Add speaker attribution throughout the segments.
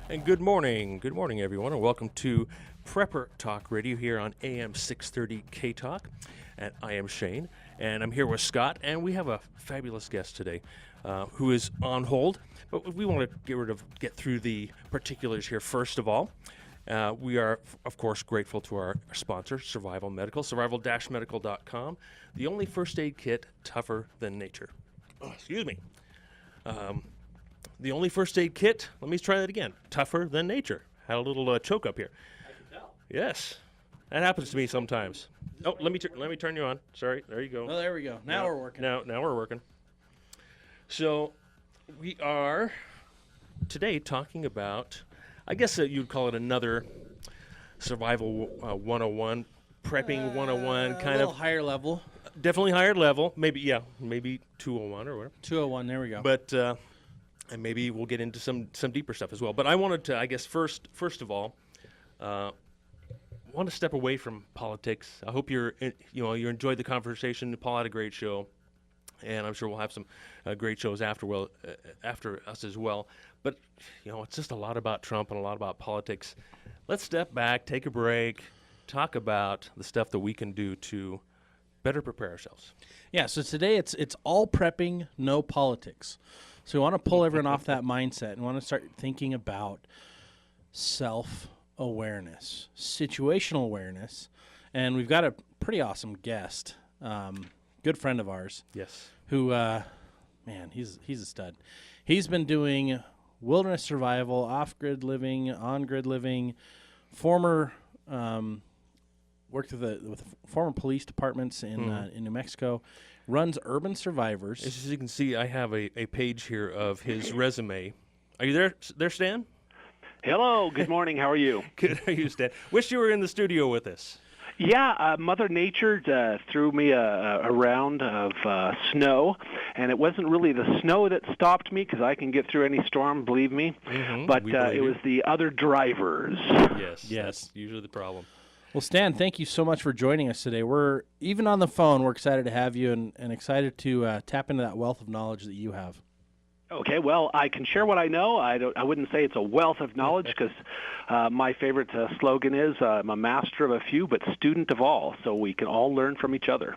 Speaker 1: And good morning, everyone, and welcome to Prepper Talk Radio here on AM 630 K Talk. And I am Shane, and I'm here with Scott, and we have a fabulous guest today who is on hold. But we want to get through the particulars here first of all. We are, of course, grateful to our sponsor, Survival Medical, survival-medical.com, the only first aid kit tougher than nature. Oh, excuse me. The only first aid kit, let me try that again, tougher than nature. Had a little choke up here.
Speaker 2: I can tell.
Speaker 1: Yes, that happens to me sometimes. Oh, let me turn you on. Sorry, there you go.
Speaker 2: Oh, there we go. Now we're working.
Speaker 1: Now we're working. So we are today talking about, I guess you'd call it another survival 101, prepping 101, kind
Speaker 2: a little
Speaker 1: of
Speaker 2: higher level.
Speaker 1: Definitely higher level. Maybe 201 or whatever.
Speaker 2: 201. There we go.
Speaker 1: But and maybe we'll get into some deeper stuff as well. But I wanted to, I guess, first of all, want to step away from politics. I hope you enjoyed the conversation. Paul had a great show, and I'm sure we'll have some great shows after us as well. But it's just a lot about Trump and a lot about politics. Let's step back, take a break, talk about the stuff that we can do to better prepare ourselves.
Speaker 2: Yeah. So today it's all prepping, no politics. So we want to pull everyone off that mindset and want to start thinking about self-awareness, situational awareness. And we've got a pretty awesome guest, good friend of ours.
Speaker 1: Yes.
Speaker 2: Who, he's a stud. He's been doing wilderness survival, off-grid living, on-grid living, worked with former police departments in New Mexico, runs Urban Survivors.
Speaker 1: As you can see, I have a page here of his resume. Are you there, Stan?
Speaker 3: Hello, good morning. How are you?
Speaker 1: Good. How are you, Stan? Wish you were in the studio with us.
Speaker 3: Yeah, Mother Nature threw me a round of snow, and it wasn't really the snow that stopped me because I can get through any storm, believe me. But it was the other drivers.
Speaker 1: Yes. That's usually the problem.
Speaker 2: Well, Stan, thank you so much for joining us today. We're, even on the phone, we're excited to have you and excited to tap into that wealth of knowledge that you have.
Speaker 3: Okay, well, I can share what I know. I wouldn't say it's a wealth of knowledge because my favorite slogan is I'm a master of a few, but student of all, so we can all learn from each other.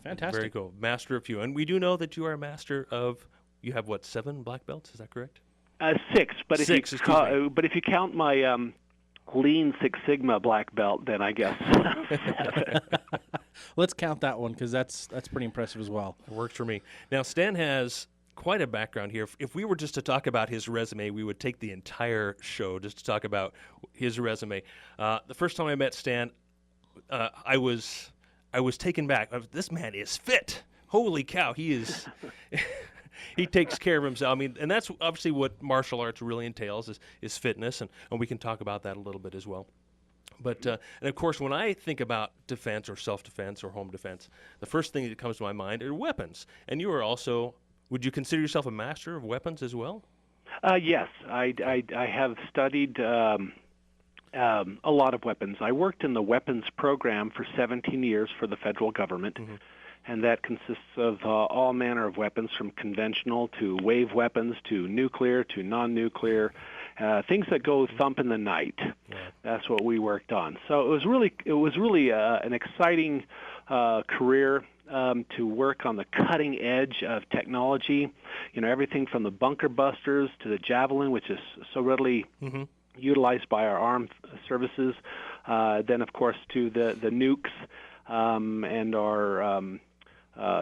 Speaker 2: Fantastic.
Speaker 1: Very cool. Master of few. And we do know that you are a master of, you have, 7 black belts? Is that correct?
Speaker 3: 6, but
Speaker 1: Six,
Speaker 3: if you count my Lean Six Sigma black belt, then I guess.
Speaker 2: Let's count that one because that's pretty impressive as well.
Speaker 1: It works for me. Now, Stan has quite a background here. If we were just to talk about his resume, we would take the entire show just to talk about his resume. The first time I met Stan, I was taken back. This man is fit. Holy cow, he is. He takes care of himself. I mean, and that's obviously what martial arts really entails is fitness, and we can talk about that a little bit as well. But and of course, when I think about defense or self-defense or home defense, the first thing that comes to my mind are weapons. And you are also, would you consider yourself a master of weapons as well?
Speaker 3: Yes, I have studied a lot of weapons. I worked in the weapons program for 17 years for the federal government. And that consists of all manner of weapons, from conventional to wave weapons to nuclear to non-nuclear, things that go thump in the night. Yeah. That's what we worked on. So it was really an exciting career to work on the cutting edge of technology. Everything from the bunker busters to the javelin, which is so readily utilized by our armed services. Then, of course, to the nukes and our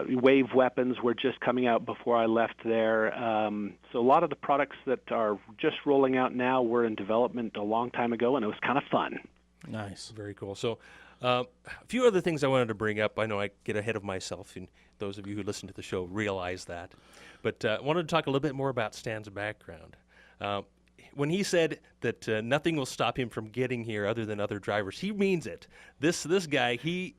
Speaker 3: wave weapons were just coming out before I left there. So a lot of the products that are just rolling out now were in development a long time ago, and it was kind of fun.
Speaker 2: Nice.
Speaker 1: Very cool. So a few other things I wanted to bring up. I know I get ahead of myself, and those of you who listen to the show realize that. But I wanted to talk a little bit more about Stan's background. When he said that nothing will stop him from getting here other than other drivers, he means it. This guy, he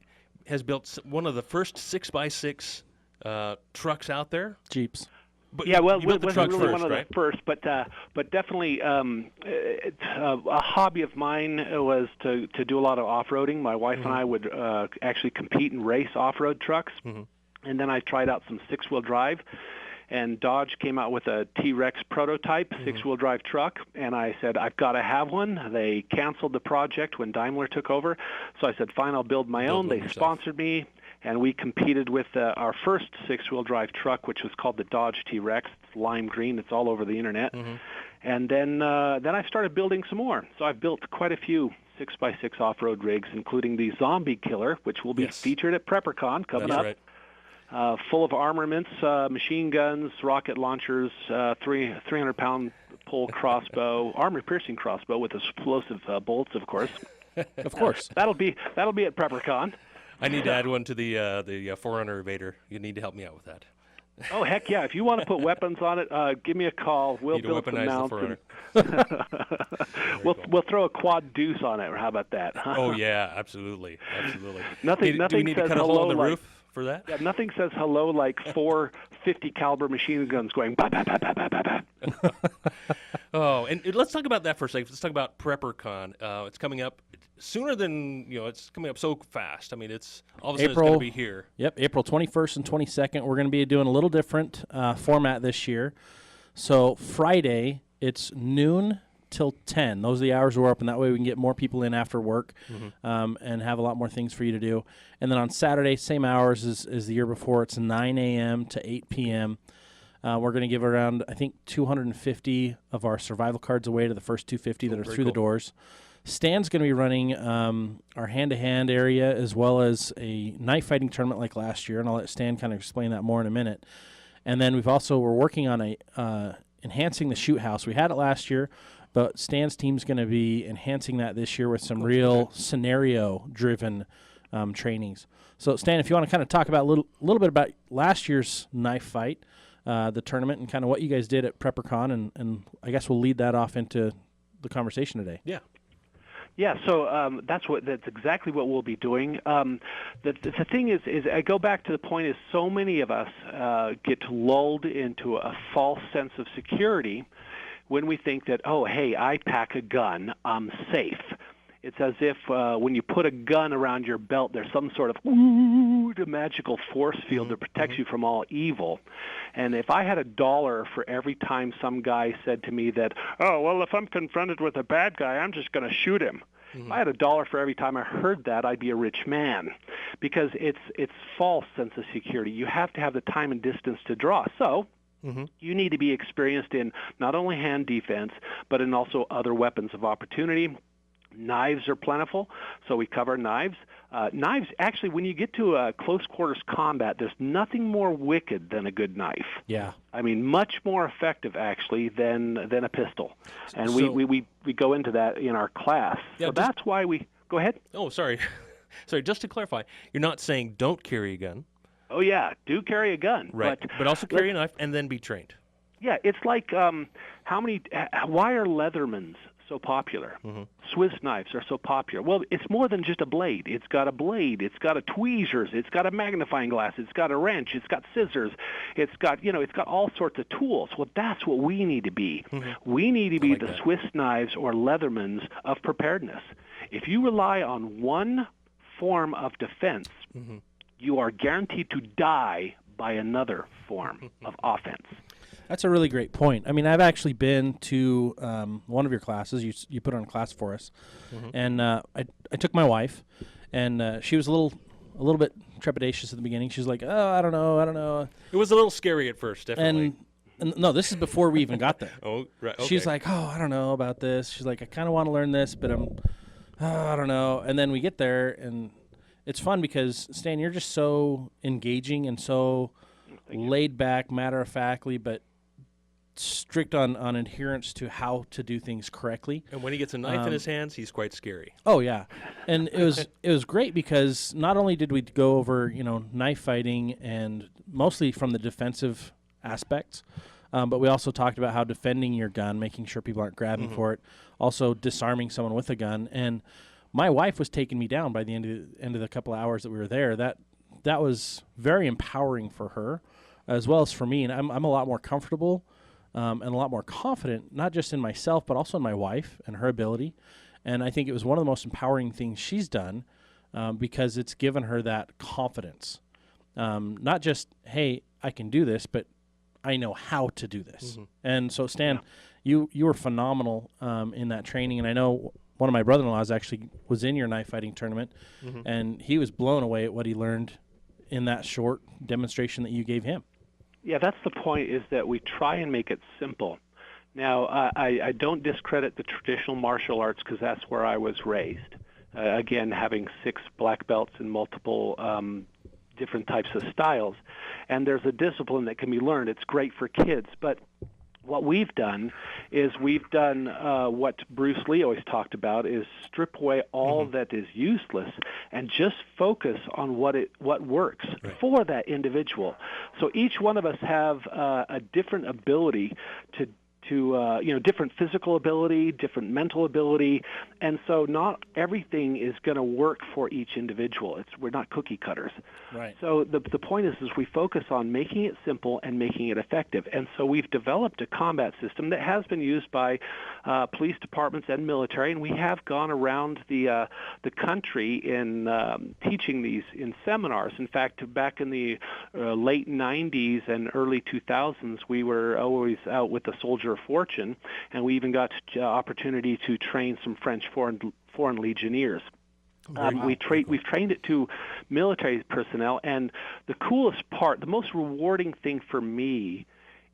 Speaker 1: has built one of the first 6x6 trucks out there.
Speaker 2: Jeeps.
Speaker 1: But
Speaker 3: yeah, well,
Speaker 1: it wasn't
Speaker 3: really
Speaker 1: first,
Speaker 3: one of
Speaker 1: right?
Speaker 3: the first, but definitely a hobby of mine was to do a lot of off-roading. My wife and I would actually compete and race off-road trucks, and then I tried out some six-wheel drive. and Dodge came out with a T-Rex prototype, six-wheel drive truck, and I said, I've got to have one. They canceled the project when Daimler took over, so I said, fine, I'll build my own. They sponsored me, and we competed with our first six-wheel drive truck, which was called the Dodge T-Rex. It's lime green. It's all over the internet. And then I started building some more. So I've built quite a few 6x6 off-road rigs, including the Zombie Killer, which will be featured at PrepperCon coming up.
Speaker 1: Right.
Speaker 3: Full of armaments, machine guns, rocket launchers, 300-pound pull crossbow, armor-piercing crossbow with explosive bolts, of course.
Speaker 2: Of course.
Speaker 3: That'll be at PrepperCon.
Speaker 1: I need to add one to the Forerunner Evader. You need to help me out with that.
Speaker 3: Oh, heck yeah. If you want to put weapons on it, give me a call. We'll build some mounts. We'll throw a quad deuce on it, or how about that?
Speaker 1: Oh, yeah, absolutely.
Speaker 3: Nothing
Speaker 1: do we need to cut a hole in the roof for that?
Speaker 3: Yeah, nothing says hello like 4 50 caliber machine guns going ba ba ba ba ba ba ba.
Speaker 1: Oh, and let's talk about that for a second. Let's talk about PrepperCon. It's coming up sooner than, it's coming up so fast. I mean, it's all of a sudden it's going to be here.
Speaker 2: Yep, April 21st and 22nd. We're going to be doing a little different format this year. So Friday, it's noon till 10. Those are the hours we're open. That way we can get more people in after work and have a lot more things for you to do. And then on Saturday, same hours as the year before. It's 9 a.m. to 8 p.m. We're going to give around, I think, 250 of our survival cards away to the first 250 that are through the doors. Stan's going to be running our hand-to-hand area as well as a knife fighting tournament like last year, and I'll let Stan kind of explain that more in a minute. And then we're working on enhancing the shoot house. We had it last year, but Stan's team's going to be enhancing that this year with some real scenario-driven trainings. So, Stan, if you want to kind of talk about a little bit about last year's knife fight, the tournament, and kind of what you guys did at PrepperCon, and I guess we'll lead that off into the conversation today.
Speaker 3: Yeah. Yeah, so that's exactly what we'll be doing. The thing is I go back to the point is so many of us get lulled into a false sense of security when we think that, oh, hey, I pack a gun, I'm safe. It's as if when you put a gun around your belt, there's some sort of magical force field that protects you from all evil. And if I had $1 for every time some guy said to me that, oh, well, if I'm confronted with a bad guy, I'm just going to shoot him. If I had $1 for every time I heard that, I'd be a rich man, because it's false sense of security. You have to have the time and distance to draw. So you need to be experienced in not only hand defense, but in also other weapons of opportunity. Knives are plentiful, so we cover knives. Knives, actually, when you get to close quarters combat, there's nothing more wicked than a good knife.
Speaker 2: Yeah.
Speaker 3: I mean, much more effective, actually, than a pistol. And we go into that in our class.
Speaker 1: Yeah,
Speaker 3: so that's why we... Go ahead.
Speaker 1: Oh, sorry. Sorry, just to clarify, you're not saying don't carry a gun.
Speaker 3: Oh, yeah, do carry a gun.
Speaker 1: Right, but also carry a knife and then be trained.
Speaker 3: Yeah, it's like why are Leathermans so popular? Swiss knives are so popular. Well, it's more than just a blade. It's got a blade. It's got a tweezers. It's got a magnifying glass. It's got a wrench. It's got scissors. It's got all sorts of tools. Well, that's what we need to be. We need to be the Swiss knives or Leathermans of preparedness. If you rely on one form of defense, you are guaranteed to die by another form of offense.
Speaker 2: That's a really great point. I mean, I've actually been to one of your classes. You put on a class for us, and I took my wife, and she was a little bit trepidatious at the beginning. She was like, "Oh, I don't know."
Speaker 1: It was a little scary at first, definitely.
Speaker 2: And no, this is before we even got there.
Speaker 1: Oh, right. Okay.
Speaker 2: She's like, "Oh, I don't know about this." She's like, "I kind of want to learn this, but I don't know." And then we get there, and it's fun because Stan, you're just so engaging and so laid back, matter of factly, but strict on adherence to how to do things correctly.
Speaker 1: And when he gets a knife in his hands, he's quite scary.
Speaker 2: Oh yeah, and it was great because not only did we go over knife fighting and mostly from the defensive aspects, but we also talked about how defending your gun, making sure people aren't grabbing for it, also disarming someone with a gun. And my wife was taking me down by the end of the couple of hours that we were there. That was very empowering for her, as well as for me. And I'm a lot more comfortable. And a lot more confident, not just in myself, but also in my wife and her ability. And I think it was one of the most empowering things she's done because it's given her that confidence. Not just, hey, I can do this, but I know how to do this. And so, Stan, you were phenomenal in that training. And I know one of my brother-in-laws actually was in your knife fighting tournament, and he was blown away at what he learned in that short demonstration that you gave him.
Speaker 3: Yeah, that's the point, is that we try and make it simple. Now, I don't discredit the traditional martial arts because that's where I was raised. Again, having 6 black belts in multiple different types of styles. And there's a discipline that can be learned. It's great for kids. But what we've done is what Bruce Lee always talked about, is strip away all that is useless and just focus on what works for that individual. So each one of us have a different ability to different physical ability, different mental ability, and so not everything is going to work for each individual. We're not cookie cutters.
Speaker 2: Right.
Speaker 3: So the point is we focus on making it simple and making it effective. And so we've developed a combat system that has been used by police departments and military, and we have gone around the country in teaching these in seminars. In fact, back in the late 90s and early 2000s, we were always out with the Soldier of Fortune, and we even got opportunity to train some French foreign legionnaires. We've trained it to military personnel, and the coolest part, the most rewarding thing for me,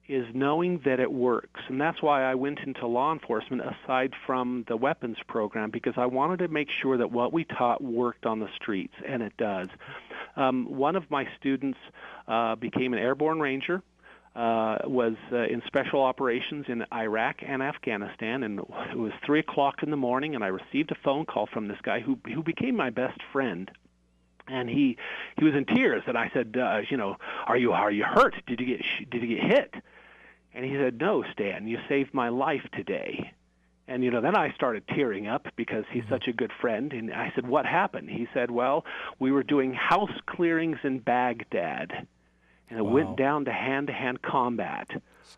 Speaker 3: is knowing that it works. And that's why I went into law enforcement aside from the weapons program, because I wanted to make sure that what we taught worked on the streets, and it does. One of my students became an airborne ranger, was in special operations in Iraq and Afghanistan, and it was 3 o'clock in the morning, and I received a phone call from this guy who became my best friend. And he was in tears, and I said, are you hurt? Did you get hit? And he said, no, Stan, you saved my life today. And, then I started tearing up because he's such a good friend. And I said, what happened? He said, well, we were doing house clearings in Baghdad, and it went down to hand-to-hand combat.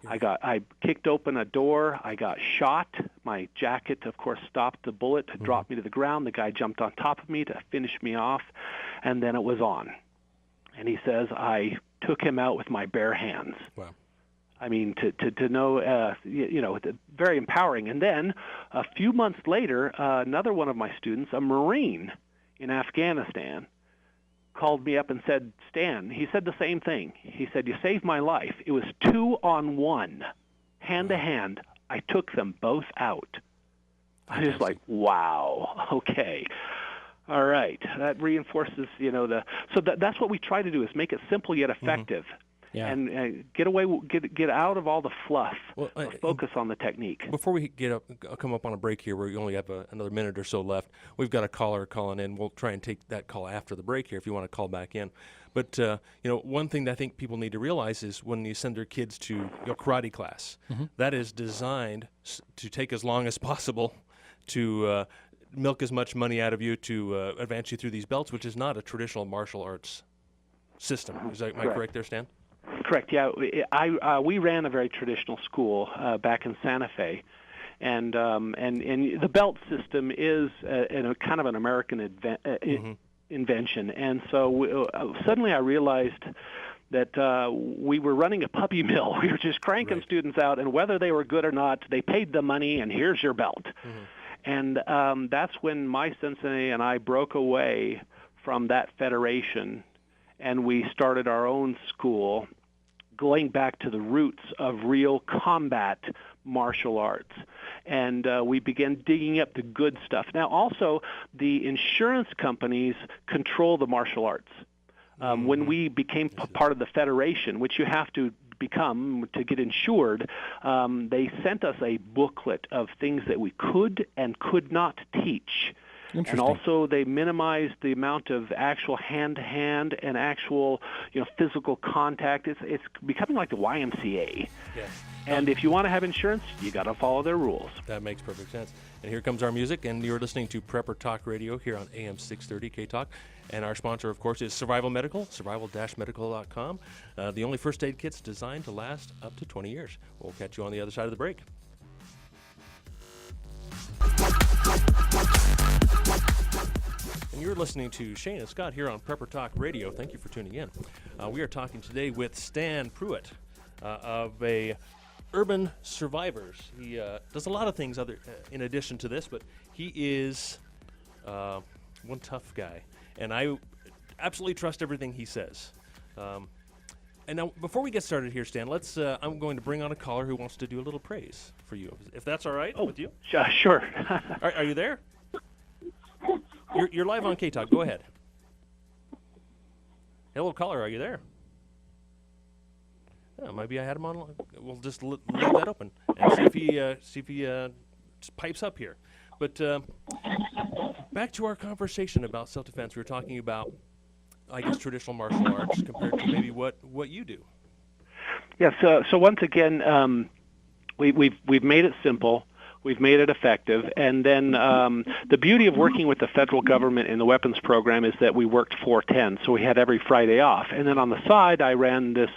Speaker 3: I kicked open a door. I got shot. My jacket, of course, stopped the bullet to drop me to the ground. The guy jumped on top of me to finish me off, and then it was on. And he says, I took him out with my bare hands.
Speaker 1: Wow.
Speaker 3: I mean, to know, very empowering. And then a few months later, another one of my students, a Marine in Afghanistan, called me up and said, Stan, he said the same thing. He said, you saved my life. It was 2-on-1, hand-to-hand. I took them both out. I was like, wow, okay. All right. That reinforces, so that's what we try to do, is make it simple yet effective.
Speaker 2: Yeah.
Speaker 3: And get out of all the fluff. Focus on the technique.
Speaker 1: Before we come up on a break here, where we only have another minute or so left, we've got a caller calling in. We'll try and take that call after the break here if you want to call back in. But one thing that I think people need to realize is when you send their kids to karate class, that is designed to take as long as possible to milk as much money out of you to advance you through these belts, which is not a traditional martial arts system. Am I correct there, Stan?
Speaker 3: Correct. Yeah, we ran a very traditional school back in Santa Fe, and the belt system is kind of an American invention. And so suddenly I realized that we were running a puppy mill. We were just cranking students out, and whether they were good or not, they paid the money, and here's your belt. And that's when my sensei and I broke away from that federation, and we started our own school, going back to the roots of real combat martial arts. And we began digging up the good stuff. Now, also, the insurance companies control the martial arts. When we became part of the federation, which you have to become to get insured, they sent us a booklet of things that we could and could not teach. And also, they minimized the amount of actual hand-to-hand and actual, physical contact. It's becoming like the YMCA.
Speaker 1: Yes.
Speaker 3: And if you want to have insurance, you got to follow their rules.
Speaker 1: That makes perfect sense. And here comes our music, and you're listening to Prepper Talk Radio here on AM 630 K-Talk. And our sponsor, of course, is Survival Medical, survival-medical.com. The only first aid kits designed to last up to 20 years. We'll catch you on the other side of the break. And you're listening to Shane and Scott here on Prepper Talk Radio. Thank you for tuning in. We are talking today with Stan Prueitt, of a Urban Survivors. He does a lot of things in addition to this, but he is one tough guy, and I absolutely trust everything he says. And now, before we get started here, Stan, I'm going to bring on a caller who wants to do a little praise for you, if that's all right with you.
Speaker 3: Sure.
Speaker 1: Are you there? You're live on K-Talk. Go ahead. Hello, caller. Are you there? Oh, maybe I had him on. We'll just leave that open and see if he pipes up here. But back to our conversation about self-defense. We were talking about, I guess, traditional martial arts compared to maybe what you do.
Speaker 3: Yeah. So once again, we've made it simple. We've made it effective. And then the beauty of working with the federal government in the weapons program is that we worked 4/10, so we had every Friday off. And then on the side, I ran this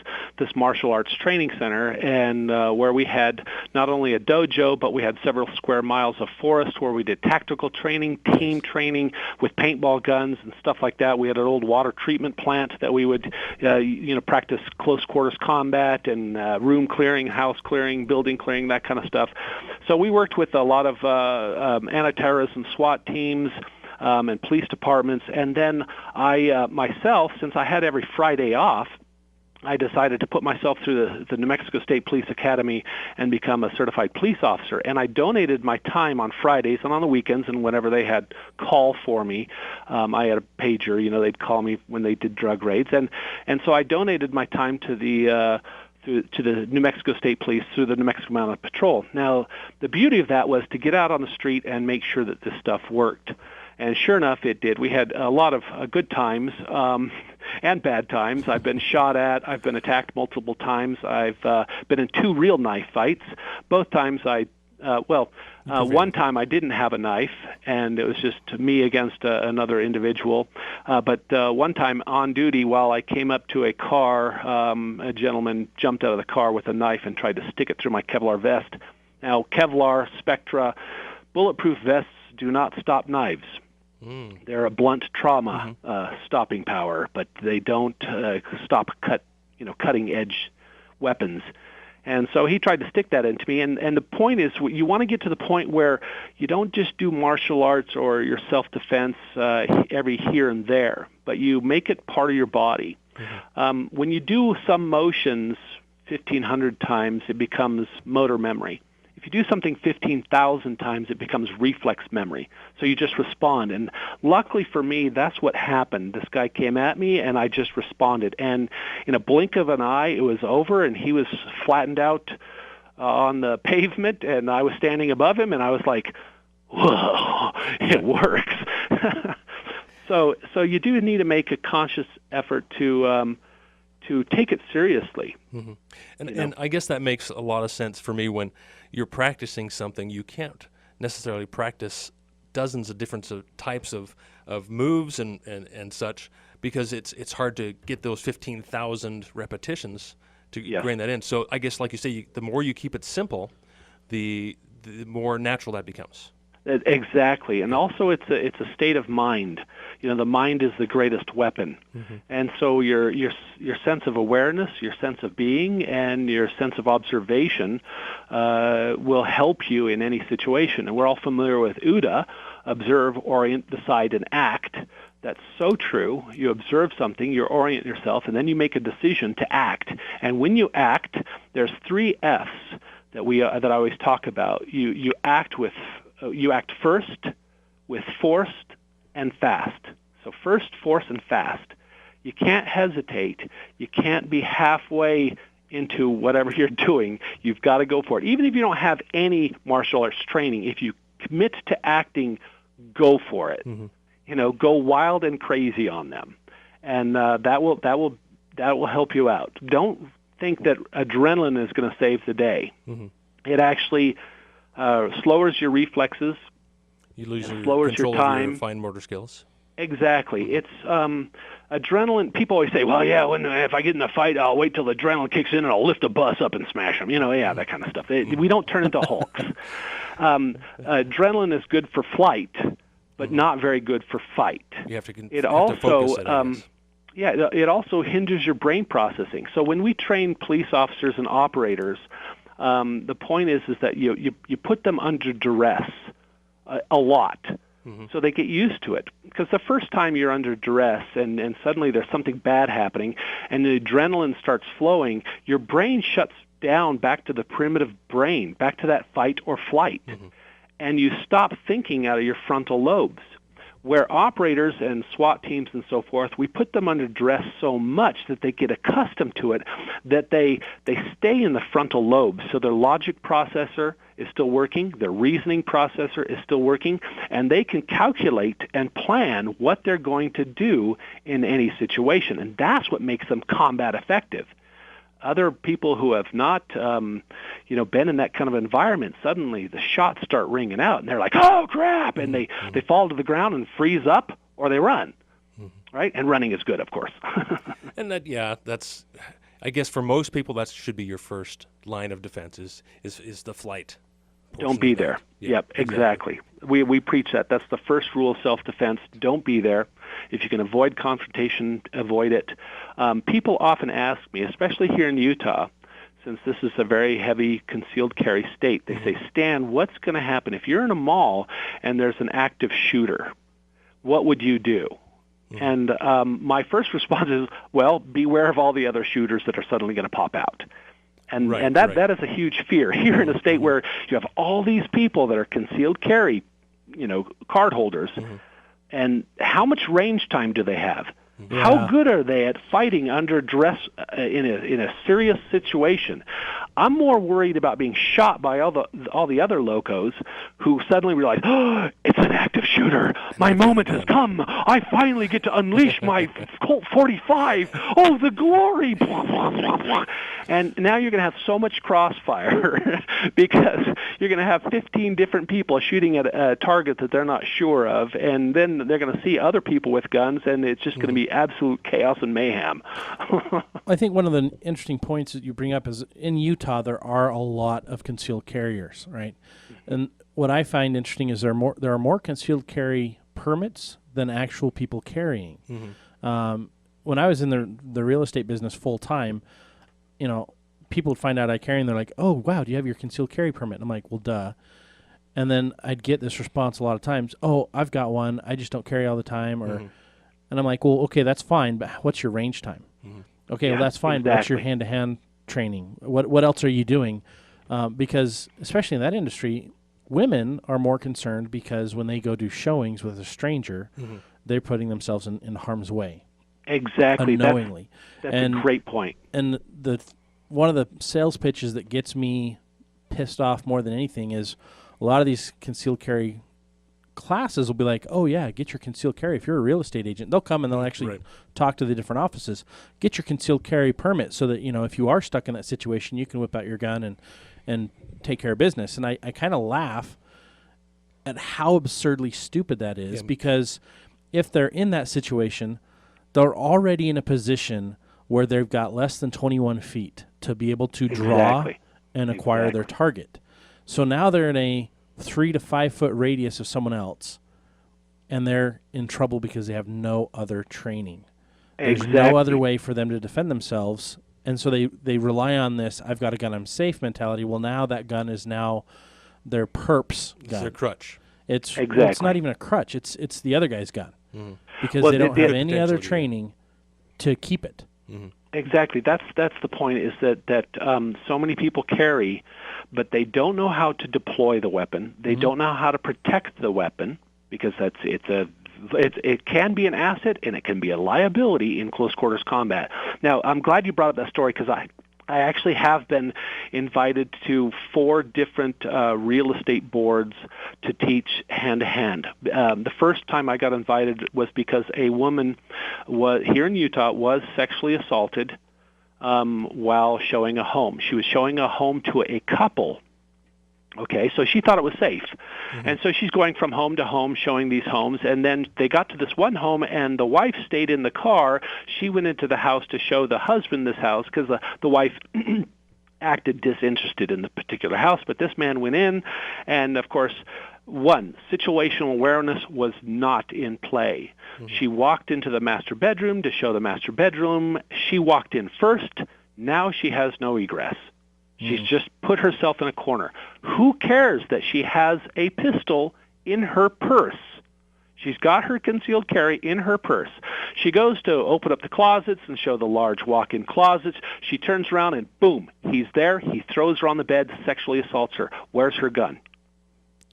Speaker 3: martial arts training center, and where we had not only a dojo, but we had several square miles of forest where we did tactical training, team training with paintball guns and stuff like that. We had an old water treatment plant that we would practice close quarters combat and room clearing, house clearing, building clearing, that kind of stuff. So we worked with a lot of anti-terrorism SWAT teams and police departments. And then I myself, since I had every Friday off, I decided to put myself through the New Mexico State Police Academy and become a certified police officer. And I donated my time on Fridays and on the weekends, and whenever they had call for me, I had a pager. They'd call me when they did drug raids, and so I donated my time to the New Mexico State Police through the New Mexico Mounted Patrol. Now, the beauty of that was to get out on the street and make sure that this stuff worked. And sure enough, it did. We had a lot of good times and bad times. I've been shot at. I've been attacked multiple times. I've been in 2 real knife fights. Both times one time I didn't have a knife, and it was just me against another individual. But one time on duty, while I came up to a car, a gentleman jumped out of the car with a knife and tried to stick it through my Kevlar vest. Now, Kevlar, Spectra, bulletproof vests do not stop knives. They're a blunt trauma stopping power, but they don't stop cutting edge weapons. And so he tried to stick that into me. And the point is, you want to get to the point where you don't just do martial arts or your self-defense every here and there, but you make it part of your body. When you do some motions 1,500 times, it becomes motor memory. If you do something 15,000 times, it becomes reflex memory. So you just respond. And luckily for me, that's what happened. This guy came at me, and I just responded. And in a blink of an eye, it was over, and he was flattened out on the pavement, and I was standing above him, and I was like, whoa, it works. So you do need to make a conscious effort to take it seriously.
Speaker 1: And I guess that makes a lot of sense for me. When you're practicing something, you can't necessarily practice dozens of different types of moves and such, because it's hard to get those 15,000 repetitions to grain that in. So I guess, like you say, the more you keep it simple, the more natural that becomes.
Speaker 3: Exactly, and also it's a state of mind. The mind is the greatest weapon, and so your sense of awareness, your sense of being, and your sense of observation will help you in any situation. And we're all familiar with OODA: observe, orient, decide, and act. That's so true. You observe something, you orient yourself, and then you make a decision to act. And when you act, there's 3 F's that I always talk about. You act first, with force, and fast. So first, force, and fast. You can't hesitate. You can't be halfway into whatever you're doing. You've got to go for it. Even if you don't have any martial arts training, if you commit to acting, go for it. Go wild and crazy on them, and that will help you out. Don't think that adrenaline is going to save the day. It actually slowers your reflexes.
Speaker 1: You lose your
Speaker 3: slowers
Speaker 1: control
Speaker 3: your time.
Speaker 1: of your fine motor skills.
Speaker 3: Exactly. It's adrenaline. People always say, well, yeah, if I get in a fight, I'll wait till the adrenaline kicks in and I'll lift a bus up and smash them. That kind of stuff. We don't turn into Hulks. Adrenaline is good for flight, but not very good for fight.
Speaker 1: You have to
Speaker 3: It also,
Speaker 1: focus it, I guess.
Speaker 3: Yeah, it also hinders your brain processing. So when we train police officers and operators, the point is that you put them under duress a lot. So they get used to it. Because the first time you're under duress and suddenly there's something bad happening and the adrenaline starts flowing, your brain shuts down back to the primitive brain, back to that fight or flight. And you stop thinking out of your frontal lobes. Where operators and SWAT teams and so forth, we put them under duress so much that they get accustomed to it, that they stay in the frontal lobe. So their logic processor is still working, their reasoning processor is still working, and they can calculate and plan what they're going to do in any situation. And that's what makes them combat effective. Other people who have not, been in that kind of environment, suddenly the shots start ringing out, and they're like, "Oh crap!" and they fall to the ground and freeze up, or they run, right? And running is good, of course.
Speaker 1: And that's, I guess for most people, that should be your first line of defense is the flight.
Speaker 3: Don't be there.
Speaker 1: Yeah,
Speaker 3: Yep, exactly. We preach that. That's the first rule of self-defense. Don't be there. If you can avoid confrontation, avoid it. People often ask me, especially here in Utah, since this is a very heavy concealed carry state, they say, "Stan, what's going to happen if you're in a mall and there's an active shooter? What would you do?" And my first response is, well, beware of all the other shooters that are suddenly going to pop out. And that is a huge fear here in a state where you have all these people that are concealed carry, card holders. And how much range time do they have?
Speaker 2: Yeah.
Speaker 3: How good are they at fighting under duress in a serious situation? I'm more worried about being shot by all the other locos who suddenly realize, "Oh, it's an active shooter. My moment has come. I finally get to unleash my Colt 45. Oh, the glory!" And now you're going to have so much crossfire because you're going to have 15 different people shooting at a target that they're not sure of, and then they're going to see other people with guns, and it's just going to be absolute chaos and mayhem.
Speaker 2: I think one of the interesting points that you bring up is in Utah there are a lot of concealed carriers, right? And what I find interesting is there are more concealed carry permits than actual people carrying. When I was in the real estate business full time, people would find out I carry and they're like, "Oh, wow, do you have your concealed carry permit?" And I'm like, "Well, duh." And then I'd get this response a lot of times, "Oh, I've got one. I just don't carry all the time." And I'm like, "Well, okay, that's fine, but what's your range time?" Okay, well, that's fine, but what's your hand-to-hand training? What else are you doing? Because especially in that industry, women are more concerned because when they go do showings with a stranger, they're putting themselves in harm's way.
Speaker 3: Exactly.
Speaker 2: Unknowingly.
Speaker 3: That's a great point.
Speaker 2: And one of the sales pitches that gets me pissed off more than anything is a lot of these concealed carry classes will be like, "Oh yeah, get your concealed carry." If you're a real estate agent, they'll come and they'll actually talk to the different offices. Get your concealed carry permit so that if you are stuck in that situation, you can whip out your gun and take care of business. And I kind of laugh at how absurdly stupid that is, because if they're in that situation, they're already in a position where they've got less than 21 feet to be able to draw and acquire their target. So now they're in a 3 to 5 foot radius of someone else, and they're in trouble because they have no other training. There's no other way for them to defend themselves, and so they rely on this, "I've got a gun, I'm safe" mentality. Well, now that gun is now their perp's gun.
Speaker 1: It's their crutch.
Speaker 2: It's not even a crutch. It's the other guy's gun because they don't have any other training to keep it.
Speaker 3: Exactly. That's the point. Is that so many people carry, but they don't know how to deploy the weapon. They don't know how to protect the weapon because it can be an asset and it can be a liability in close quarters combat. Now, I'm glad you brought up that story because I actually have been invited to 4 different real estate boards to teach hand-to-hand. The first time I got invited was because a woman here in Utah was sexually assaulted while showing a home. She was showing a home to a couple. Okay, so she thought it was safe. And so she's going from home to home showing these homes, and then they got to this one home, and the wife stayed in the car. She went into the house to show the husband this house because the wife acted disinterested in the particular house. But this man went in, and of course, One, situational awareness was not in play. She walked into the master bedroom to show the master bedroom. She walked in first. Now she has no egress. She's just put herself in a corner. Who cares that she has a pistol in her purse? She's got her concealed carry in her purse. She goes to open up the closets and show the large walk-in closets. She turns around and boom, he's there. He throws her on the bed, sexually assaults her. Where's her gun?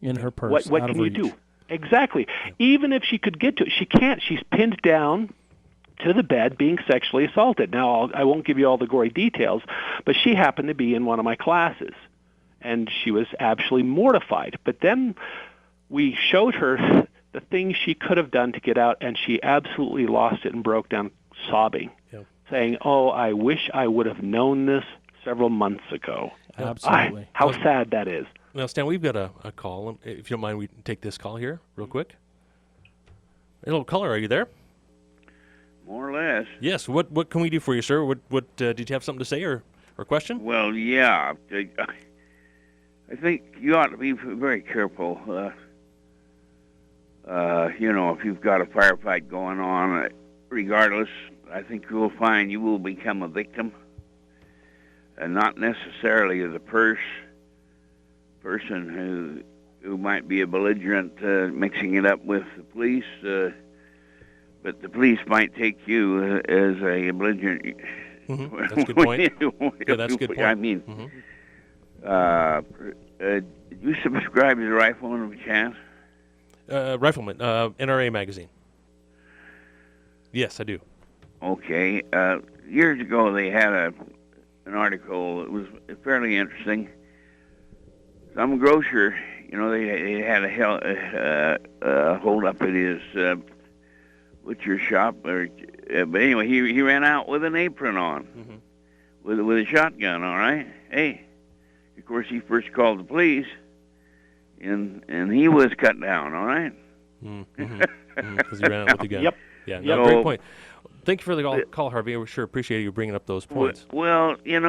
Speaker 2: In her purse.
Speaker 3: What can you do? Exactly. Even if she could get to it, she can't. She's pinned down to the bed being sexually assaulted. Now, I won't give you all the gory details, but she happened to be in one of my classes, and she was absolutely mortified. But then we showed her the things she could have done to get out, and she absolutely lost it and broke down sobbing, saying, "Oh, I wish I would have known this several months ago."
Speaker 2: Absolutely.
Speaker 3: How sad that is.
Speaker 1: Now, Stan, we've got a call. If you don't mind, we take this call here real quick. Hello, caller, are you there?
Speaker 4: More or less.
Speaker 1: Yes. What can we do for you, sir? What did you have something to say or question?
Speaker 4: Well, yeah. I think you ought to be very careful. If you've got a firefight going on, regardless, I think you will find you will become a victim, and not necessarily of the person who might be a belligerent, mixing it up with the police, but the police might take you as a belligerent.
Speaker 1: That's a good point. Yeah, that's a good point.
Speaker 4: I mean, you subscribe to the Rifleman of Chance?
Speaker 1: Rifleman, NRA magazine. Yes, I do.
Speaker 4: Okay. Years ago, they had an article that was fairly interesting. Some grocer, they had a hold up at his butcher shop, but anyway, he ran out with an apron on, with a shotgun. All right. Hey, of course, he first called the police, and he was cut down. All right.
Speaker 1: Because he ran out with the gun.
Speaker 3: Yep.
Speaker 1: Yeah. No, great point. Thank you for the call, Harvey. I sure appreciate you bringing up those points.
Speaker 4: Well, you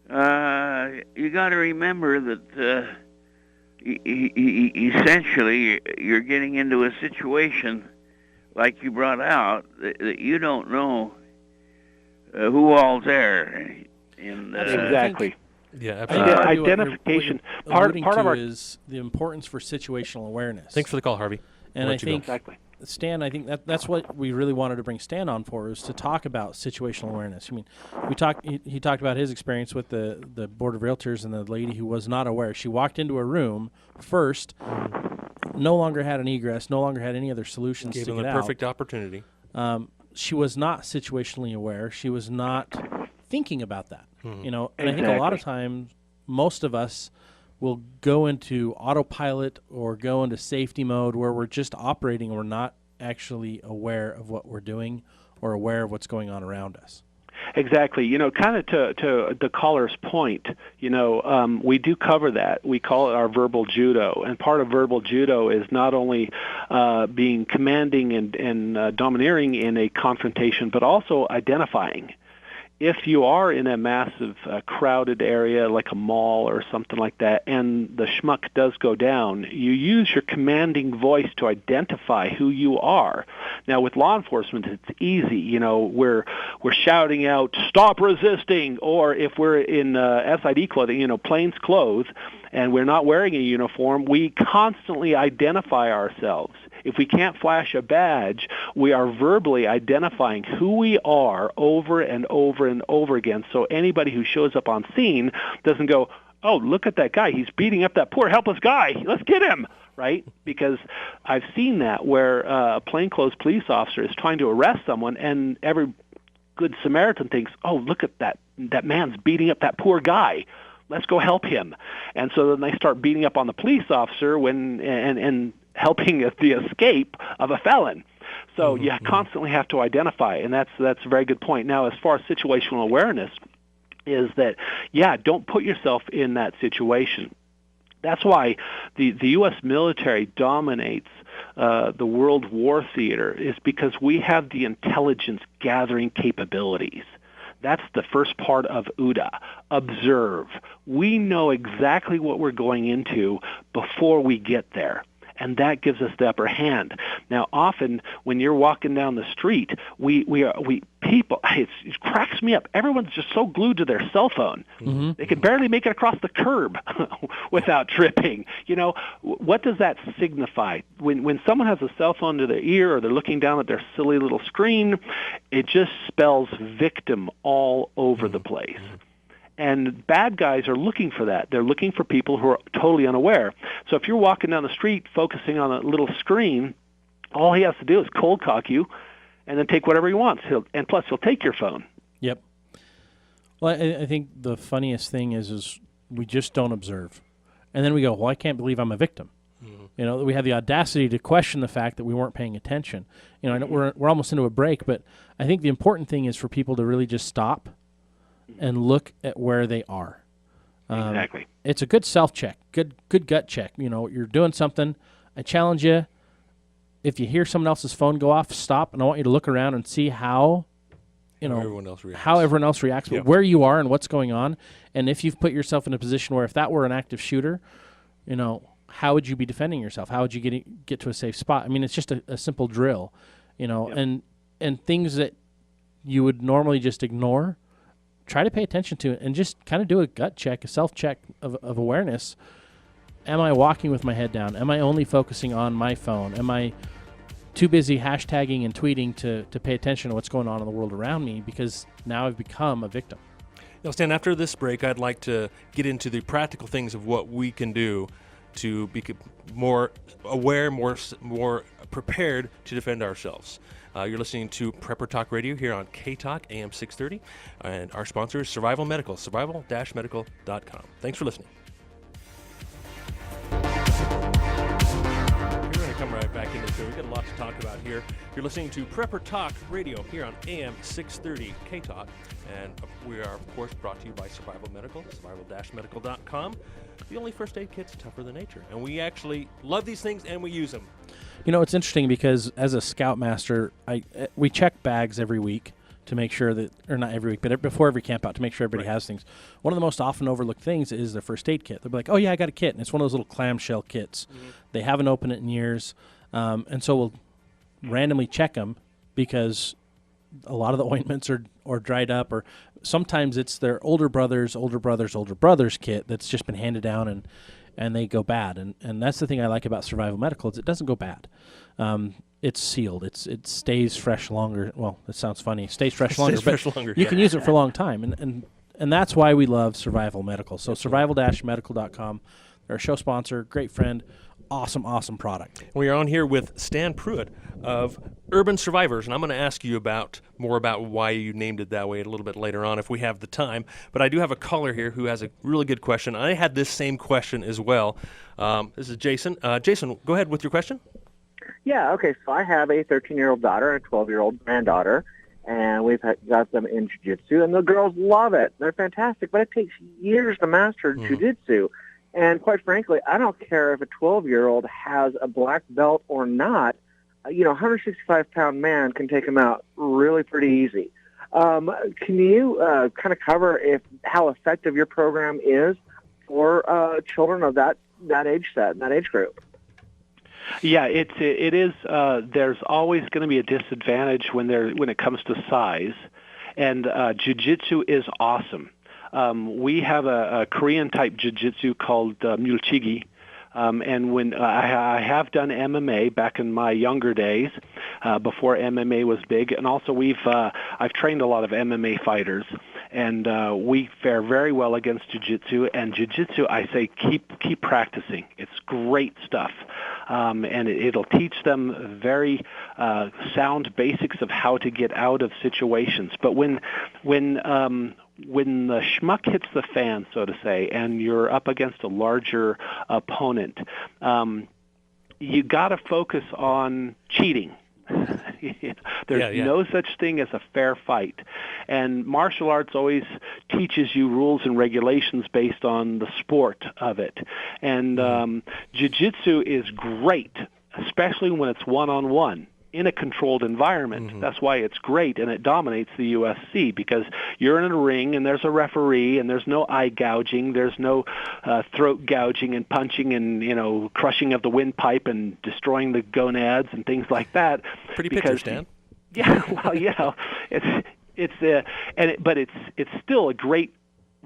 Speaker 4: got to remember that essentially you're getting into a situation like you brought out that you don't know who all's there. And,
Speaker 3: Exactly.
Speaker 1: Yeah,
Speaker 2: I think
Speaker 1: absolutely.
Speaker 3: Identification.
Speaker 2: Part
Speaker 3: Part of our
Speaker 2: is the importance for situational awareness.
Speaker 1: Thanks for the call, Harvey.
Speaker 2: And
Speaker 1: I'll
Speaker 2: I
Speaker 1: let you go.
Speaker 2: think
Speaker 3: Exactly.
Speaker 2: Stan, I think that's what we really wanted to bring Stan on for, is to talk about situational awareness. I mean, he talked about his experience with the Board of Realtors and the lady who was not aware. She walked into a room first, no longer had an egress, no longer had any other solutions
Speaker 1: Gave
Speaker 2: to
Speaker 1: him
Speaker 2: get
Speaker 1: the
Speaker 2: out.
Speaker 1: perfect opportunity.
Speaker 2: She was not situationally aware. She was not thinking about that. And I think a lot of times, most of us will go into autopilot or go into safety mode where we're just operating and we're not actually aware of what we're doing or aware of what's going on around us.
Speaker 3: Exactly. Kind of to the caller's point, we do cover that. We call it our verbal judo. And part of verbal judo is not only being commanding and domineering in a confrontation, but also identifying. If you are in a massive crowded area like a mall or something like that, and the schmuck does go down, you use your commanding voice to identify who you are. Now, with law enforcement, it's easy. We're shouting out, "Stop resisting!" Or if we're in SID clothing, plain clothes, and we're not wearing a uniform, we constantly identify ourselves. If we can't flash a badge, we are verbally identifying who we are over and over and over again. So anybody who shows up on scene doesn't go, "Oh, look at that guy. He's beating up that poor helpless guy. Let's get him." Right? Because I've seen that where a plainclothes police officer is trying to arrest someone, and every good Samaritan thinks, "Oh, look at that. That man's beating up that poor guy. Let's go help him." And so then they start beating up on the police officer and helping at the escape of a felon. So you constantly have to identify, and that's a very good point. Now, as far as situational awareness, is that, don't put yourself in that situation. That's why the U.S. military dominates the world war theater, is because we have the intelligence gathering capabilities. That's the first part of UDA. Observe. We know exactly what we're going into before we get there. And that gives us the upper hand. Now, often when you're walking down the street, people, it cracks me up. Everyone's just so glued to their cell phone.
Speaker 2: Mm-hmm.
Speaker 3: They can barely make it across the curb without tripping. You know, what does that signify? When someone has a cell phone to their ear or they're looking down at their silly little screen, it just spells victim all over the place. And bad guys are looking for that. They're looking for people who are totally unaware. So if you're walking down the street focusing on a little screen, all he has to do is cold cock you and then take whatever he wants. And plus, he'll take your phone.
Speaker 2: Yep. Well, I think the funniest thing is we just don't observe. And then we go, well, I can't believe I'm a victim. Mm-hmm. You know, we have the audacity to question the fact that we weren't paying attention. You know, I know we're almost into a break, but I think the important thing is for people to really just stop and look at where they are.
Speaker 3: Exactly.
Speaker 2: It's a good self-check, good gut check. You know, you're doing something. I challenge you, if you hear someone else's phone go off, stop, and I want you to look around and see how everyone else reacts,
Speaker 1: Yep.
Speaker 2: where you are and what's going on. And if you've put yourself in a position where if that were an active shooter, you know, how would you be defending yourself? How would you get to a safe spot? I mean, it's just a simple drill, you know,
Speaker 3: Yep.
Speaker 2: and things that you would normally just ignore, try to pay attention to it and just kind of do a gut check, a self-check of awareness. Am I walking with my head down? Am I only focusing on my phone? Am I too busy hashtagging and tweeting to pay attention to what's going on in the world around me? Because now I've become a victim.
Speaker 1: Now, Stan, after this break, I'd like to get into the practical things of what we can do to be more aware, more prepared to defend ourselves. You're listening to Prepper Talk Radio here on K-Talk, AM 630, and our sponsor is Survival Medical, survival-medical.com. Thanks for listening. We're going to come right back into the show. We've got a lot to talk about here. You're listening to Prepper Talk Radio here on AM 630 K-Talk, and we are, of course, brought to you by Survival Medical, survival-medical.com. The only first aid kit's tougher than nature, and we actually love these things and we use them.
Speaker 2: You know, it's interesting because as a scoutmaster, we check bags every week to make sure that, or not every week, but before every camp out to make sure everybody has things. One of the most often overlooked things is their first aid kit. They'll be like, oh, yeah, I got a kit. And it's one of those little clamshell kits. Mm-hmm. They haven't opened it in years. And so we'll randomly check them because a lot of the ointments are dried up, or sometimes it's their older brother's kit that's just been handed down and they go bad. And that's the thing I like about Survival Medical is it doesn't go bad. It's sealed. It stays fresh longer. Well, it sounds funny. Stays fresh longer, but you can use it for a long time. And that's why we love Survival Medical. So survival-medical.com. They're a show sponsor, great friend, awesome product.
Speaker 1: We are on here with Stan Prueitt of Urban Survivors, and I'm going to ask you more about why you named it that way a little bit later on if we have the time. But I do have a caller here who has a really good question. I had this same question as well. This is Jason. Jason, go ahead with your question.
Speaker 5: Yeah, okay, so I have a 13-year-old daughter and a 12-year-old granddaughter, and we've got them in jiu-jitsu, and the girls love it. They're fantastic, but it takes years to master jiu-jitsu. And quite frankly, I don't care if a 12-year-old has a black belt or not. You know, a 165-pound man can take him out really pretty easy. Can you kind of cover how effective your program is for children of that age set, that age group?
Speaker 3: Yeah, it is. There's always going to be a disadvantage when it comes to size, and jiu-jitsu is awesome. We have a Korean-type jiu-jitsu called mulchigi, and when I have done MMA back in my younger days, before MMA was big, and also I've trained a lot of MMA fighters, and we fare very well against jiu-jitsu. And jiu-jitsu, I say, keep practicing. It's great stuff, and it'll teach them very sound basics of how to get out of situations. But when the schmuck hits the fan, so to say, and you're up against a larger opponent, you got to focus on cheating. There's no such thing as a fair fight. And martial arts always teaches you rules and regulations based on the sport of it. And jiu-jitsu is great, especially when it's one-on-one. in a controlled environment.
Speaker 1: Mm-hmm.
Speaker 3: That's why it's great, and it dominates the UFC, because you're in a ring and there's a referee and there's no eye gouging, there's no throat gouging and punching and, you know, crushing of the windpipe and destroying the gonads and things like that.
Speaker 1: Pretty picture, Stan.
Speaker 3: Yeah, well, you know, but it's still a great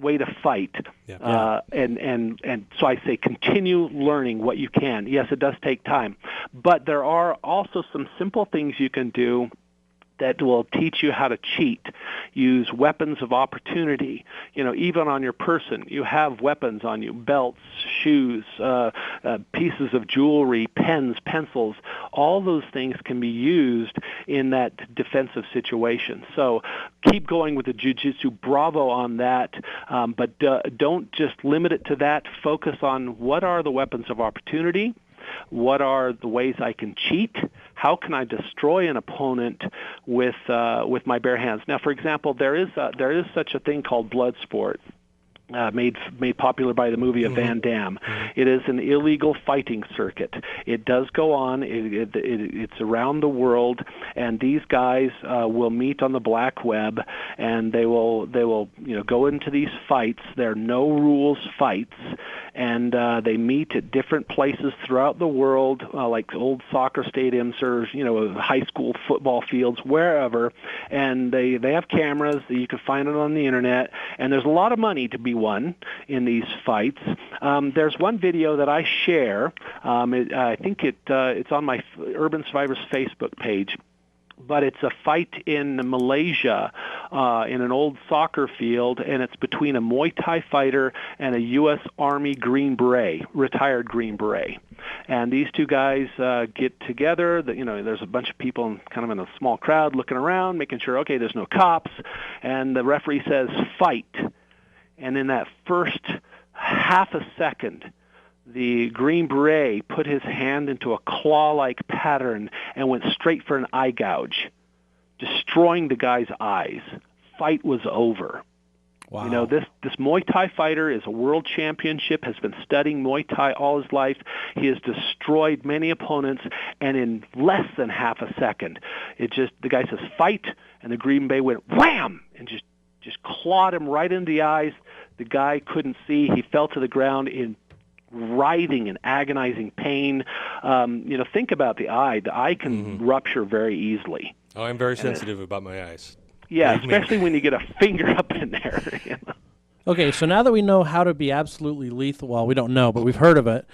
Speaker 3: way to fight.
Speaker 1: Yeah.
Speaker 3: And so I say continue learning what you can. Yes, it does take time, but there are also some simple things you can do that will teach you how to cheat. Use weapons of opportunity. You know, even on your person, you have weapons on you: belts, shoes, pieces of jewelry, pens, pencils. All those things can be used in that defensive situation. So keep going with the jiu-jitsu. Bravo on that. But don't just limit it to that. Focus on what are the weapons of opportunity. What are the ways I can cheat? How can I destroy an opponent with my bare hands? Now, for example, there is such a thing called blood sport. Made popular by the movie of Van Damme. It is an illegal fighting circuit. It does go on. It's around the world, and these guys will meet on the black web, and they will go into these fights. They're no rules fights, and they meet at different places throughout the world, like old soccer stadiums or high school football fields, wherever. And they have cameras. You can find it on the internet, and there's a lot of money to be won in these fights. There's one video that I share. I think it's on my Urban Survivors Facebook page. But it's a fight in Malaysia in an old soccer field, and it's between a Muay Thai fighter and a U.S. Army Green Beret, retired Green Beret. And these two guys get together. There's a bunch of people kind of in a small crowd looking around, making sure, okay, there's no cops. And the referee says, fight. And in that first half a second, the Green Beret put his hand into a claw-like pattern and went straight for an eye gouge, destroying the guy's eyes. Fight was over.
Speaker 2: Wow.
Speaker 3: This Muay Thai fighter is a world championship, has been studying Muay Thai all his life. He has destroyed many opponents, and in less than half a second, the guy says, fight, and the Green Beret went wham, and just clawed him right in the eyes. The guy couldn't see. He fell to the ground in writhing and agonizing pain. Think about the eye. The eye can rupture very easily.
Speaker 1: Oh, I'm very sensitive about my eyes.
Speaker 3: Yeah, especially when you get a finger up in there.
Speaker 2: Okay, so now that we know how to be absolutely lethal, well, we don't know, but we've heard of it.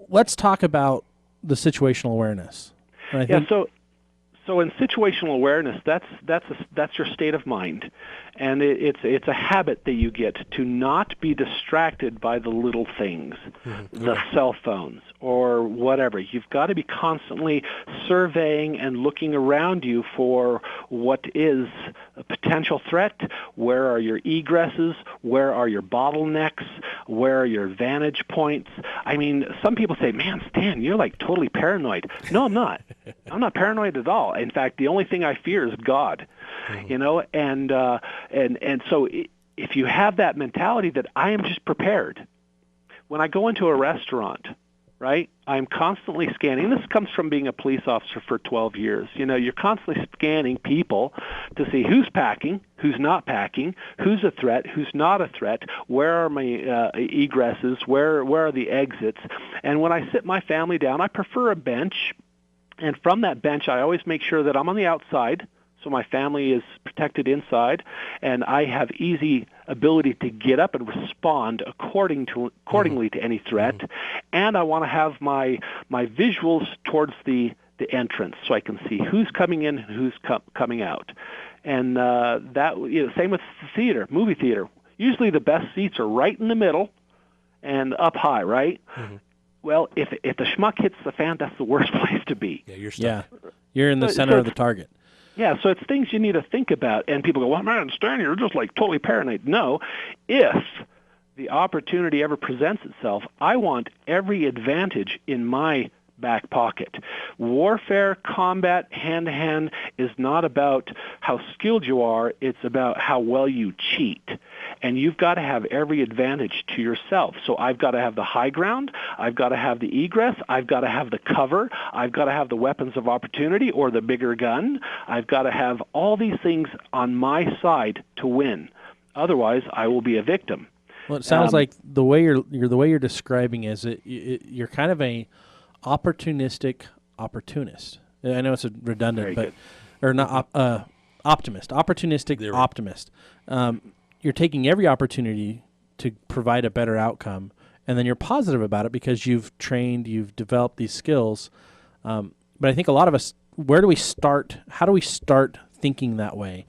Speaker 2: Let's talk about the situational awareness. And I think
Speaker 3: So in situational awareness, that's your state of mind, and it's a habit that you get to not be distracted by the little things, the cell phones or whatever. You've got to be constantly surveying and looking around you for what is a potential threat. Where are your egresses? Where are your bottlenecks? Where are your vantage points? I mean, some people say, "Man, Stan, you're like totally paranoid." No, I'm not. I'm not paranoid at all. In fact, the only thing I fear is God. And so if you have that mentality that I am just prepared, when I go into a restaurant, right, I'm constantly scanning. This comes from being a police officer for 12 years. You're constantly scanning people to see who's packing, who's not packing, who's a threat, who's not a threat, where are my egresses, where are the exits. And when I sit my family down, I prefer a bench. And from that bench, I always make sure that I'm on the outside, so my family is protected inside, and I have easy ability to get up and respond accordingly to any threat. And I want to have my visuals towards the entrance, so I can see who's coming in and who's coming out. And same with the movie theater. Usually the best seats are right in the middle and up high, right? Well, if the schmuck hits the fan, that's the worst place to be.
Speaker 1: Yeah, you're stuck.
Speaker 2: Yeah, you're in the center of the target.
Speaker 3: Yeah, so it's things you need to think about. And people go, well, man, Stan, you're just like totally paranoid. No, if the opportunity ever presents itself, I want every advantage in my back pocket. Warfare, combat, hand-to-hand is not about how skilled you are. It's about how well you cheat. And you've got to have every advantage to yourself. So I've got to have the high ground. I've got to have the egress. I've got to have the cover. I've got to have the weapons of opportunity or the bigger gun. I've got to have all these things on my side to win. Otherwise, I will be a victim.
Speaker 2: Well, it sounds like the way you're describing is you're kind of a opportunistic opportunist. I know it's redundant, but or not optimist, opportunistic optimist. You're taking every opportunity to provide a better outcome, and then you're positive about it because you've trained, you've developed these skills. But I think a lot of us, where do we start? How do we start thinking that way?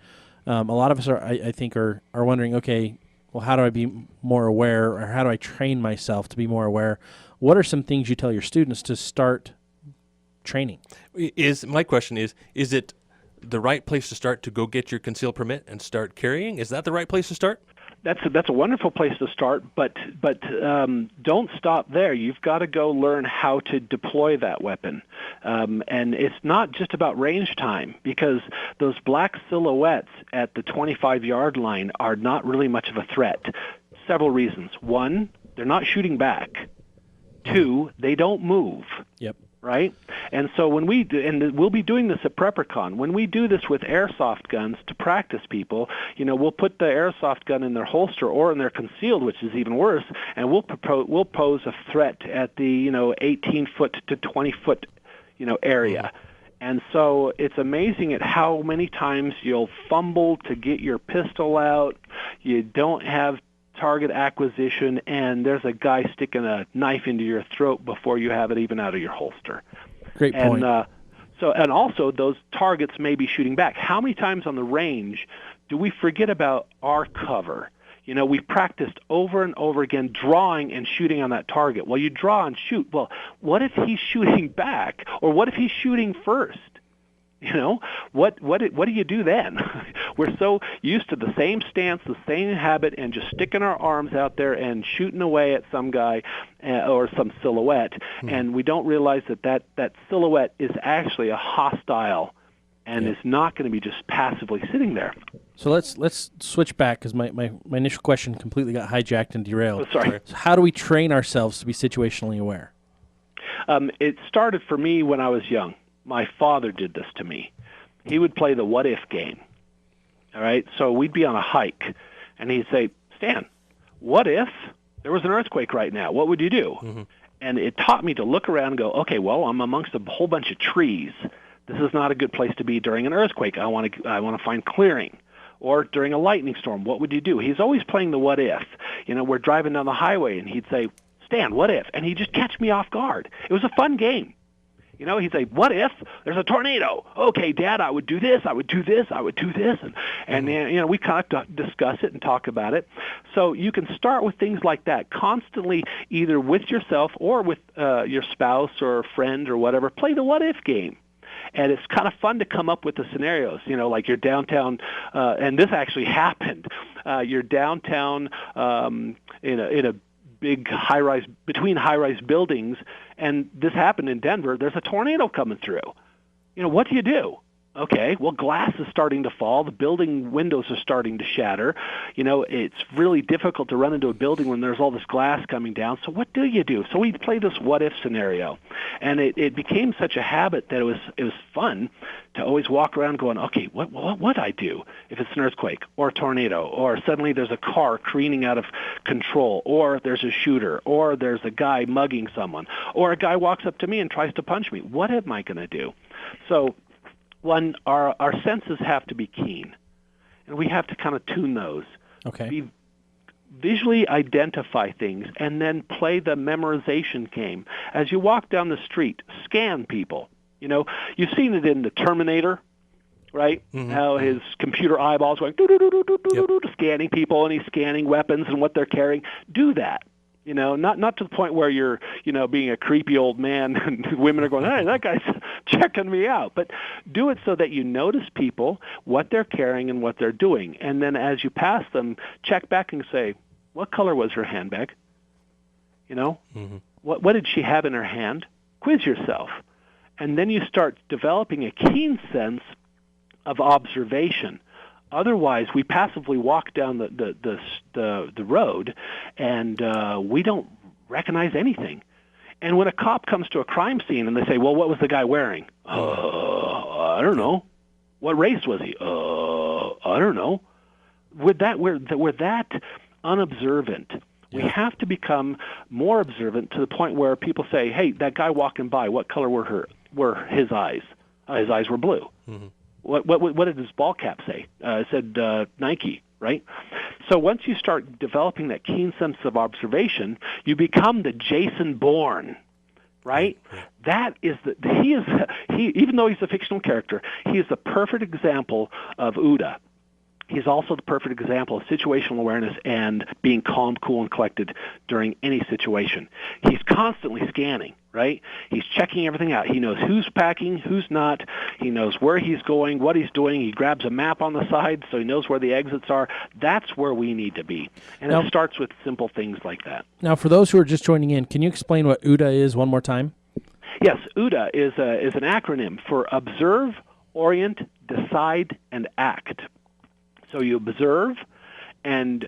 Speaker 2: A lot of us I think are wondering, okay, well, how do I be more aware, or how do I train myself to be more aware? What are some things you tell your students to start training?
Speaker 1: My question is it the right place to start to go get your concealed permit and start carrying? Is that the right place to start?
Speaker 3: That's a wonderful place to start, but don't stop there. You've got to go learn how to deploy that weapon. And it's not just about range time, because those black silhouettes at the 25-yard line are not really much of a threat. Several reasons. One, they're not shooting back. Two, they don't move.
Speaker 2: Yep.
Speaker 3: Right? And so when we do, and we'll be doing this at PrepperCon, when we do this with airsoft guns to practice people, we'll put the airsoft gun in their holster or in their concealed, which is even worse, and we'll pose a threat at the 18-foot to 20-foot area. And so it's amazing at how many times you'll fumble to get your pistol out. You don't have target acquisition, and there's a guy sticking a knife into your throat before you have it even out of your holster.
Speaker 2: Great point.
Speaker 3: And also those targets may be shooting back. How many times on the range do we forget about our cover? We've practiced over and over again drawing and shooting on that target. Well, you draw and shoot. Well, what if he's shooting back, or what if he's shooting first? What do you do then? We're so used to the same stance, the same habit, and just sticking our arms out there and shooting away at some guy or some silhouette, and we don't realize that silhouette is actually a hostile and is not going to be just passively sitting there.
Speaker 2: So let's switch back, because my initial question completely got hijacked and derailed.
Speaker 3: Oh, sorry.
Speaker 2: So how do we train ourselves to be situationally aware?
Speaker 3: It started for me when I was young. My father did this to me. He would play the what-if game, all right? So we'd be on a hike, and he'd say, Stan, what if there was an earthquake right now? What would you do? Mm-hmm. And it taught me to look around and go, okay, well, I'm amongst a whole bunch of trees. This is not a good place to be during an earthquake. I want to find clearing. Or during a lightning storm, what would you do? He's always playing the what-if. We're driving down the highway, and he'd say, Stan, what if? And he'd just catch me off guard. It was a fun game. He'd say, what if there's a tornado? Okay, Dad, I would do this, I would do this, I would do this. And we kind of discuss it and talk about it. So you can start with things like that, constantly either with yourself or with your spouse or a friend or whatever. Play the what-if game. And it's kind of fun to come up with the scenarios, like you're downtown, and this actually happened. You're downtown in a big between high-rise buildings, and this happened in Denver. There's a tornado coming through. What do you do? Okay, well, glass is starting to fall. The building windows are starting to shatter. It's really difficult to run into a building when there's all this glass coming down. So what do you do? So we play this what-if scenario, and it became such a habit that it was fun to always walk around going, okay, what would I do if it's an earthquake or a tornado, or suddenly there's a car careening out of control, or there's a shooter, or there's a guy mugging someone, or a guy walks up to me and tries to punch me. What am I going to do? So one, our senses have to be keen, and we have to kind of tune those.
Speaker 2: Okay.
Speaker 3: Visually identify things, and then play the memorization game. As you walk down the street, scan people. You've seen it in the Terminator, right? Mm-hmm. How his computer eyeballs going scanning people, and he's scanning weapons and what they're carrying. Do that. Not to the point where you're, being a creepy old man and women are going, hey, that guy's checking me out. But do it so that you notice people, what they're carrying and what they're doing. And then as you pass them, check back and say, what color was her handbag? Mm-hmm. What did she have in her hand? quiz yourself. And then you start developing a keen sense of observation. Otherwise, we passively walk down the road, and we don't recognize anything. And when a cop comes to a crime scene and they say, "Well, what was the guy wearing?" I don't know. What race was he? I don't know. We're that unobservant. We have to become more observant to the point where people say, "Hey, that guy walking by, what color were his eyes?" His eyes were blue. Mm-hmm. What did his ball cap say? It said Nike, right? So once you start developing that keen sense of observation, you become the Jason Bourne, right? That is he even though he's a fictional character, he is the perfect example of Uda. He's also the perfect example of situational awareness and being calm, cool, and collected during any situation. He's constantly scanning, right? He's checking everything out. He knows who's packing, who's not. He knows where he's going, what he's doing. He grabs a map on the side so he knows where the exits are. That's where we need to be. And it starts with simple things like that.
Speaker 2: Now, for those who are just joining in, can you explain what UDA is one more time?
Speaker 3: Yes, UDA is an acronym for Observe, Orient, Decide, and Act. So you observe and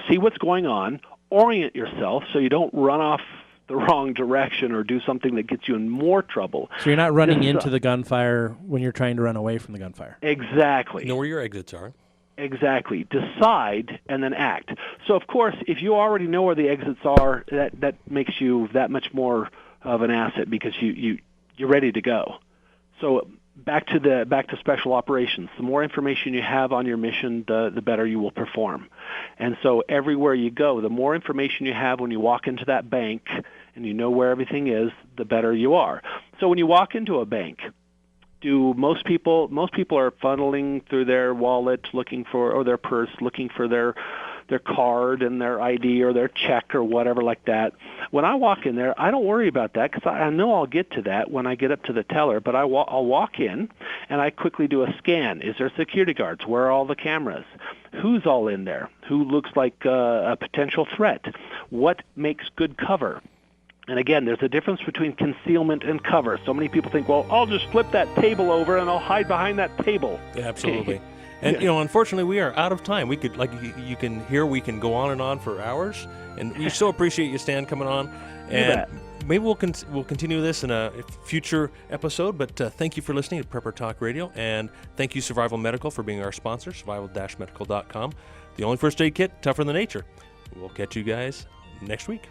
Speaker 3: see what's going on, orient yourself so you don't run off the wrong direction or do something that gets you in more trouble.
Speaker 2: So you're not running into the gunfire when you're trying to run away from the gunfire.
Speaker 3: Exactly.
Speaker 1: Know where your exits are.
Speaker 3: Exactly. Decide and then act. So, of course, if you already know where the exits are, that makes you that much more of an asset because you're ready to go. So back to special operations. The more information you have on your mission, the better you will perform. And so everywhere you go, the more information you have when you walk into that bank and you know where everything is, the better you are. So when you walk into a bank, most people are funneling through their wallet or their purse looking for their card and their ID or their check or whatever like that. When I walk in there, I don't worry about that because I know I'll get to that when I get up to the teller, but I'll walk in and I quickly do a scan. Is there security guards? Where are all the cameras? Who's all in there? Who looks like a potential threat? What makes good cover? And again, there's a difference between concealment and cover. So many people think, well, I'll just flip that table over and I'll hide behind that table.
Speaker 1: Yeah, absolutely. And, unfortunately, we are out of time. We could, like you can hear, we can go on and on for hours. And we so appreciate you, Stan, coming on. And maybe we'll continue this in a future episode. But thank you for listening to Prepper Talk Radio. And thank you, Survival Medical, for being our sponsor, survival-medical.com. The only first aid kit tougher than nature. We'll catch you guys next week.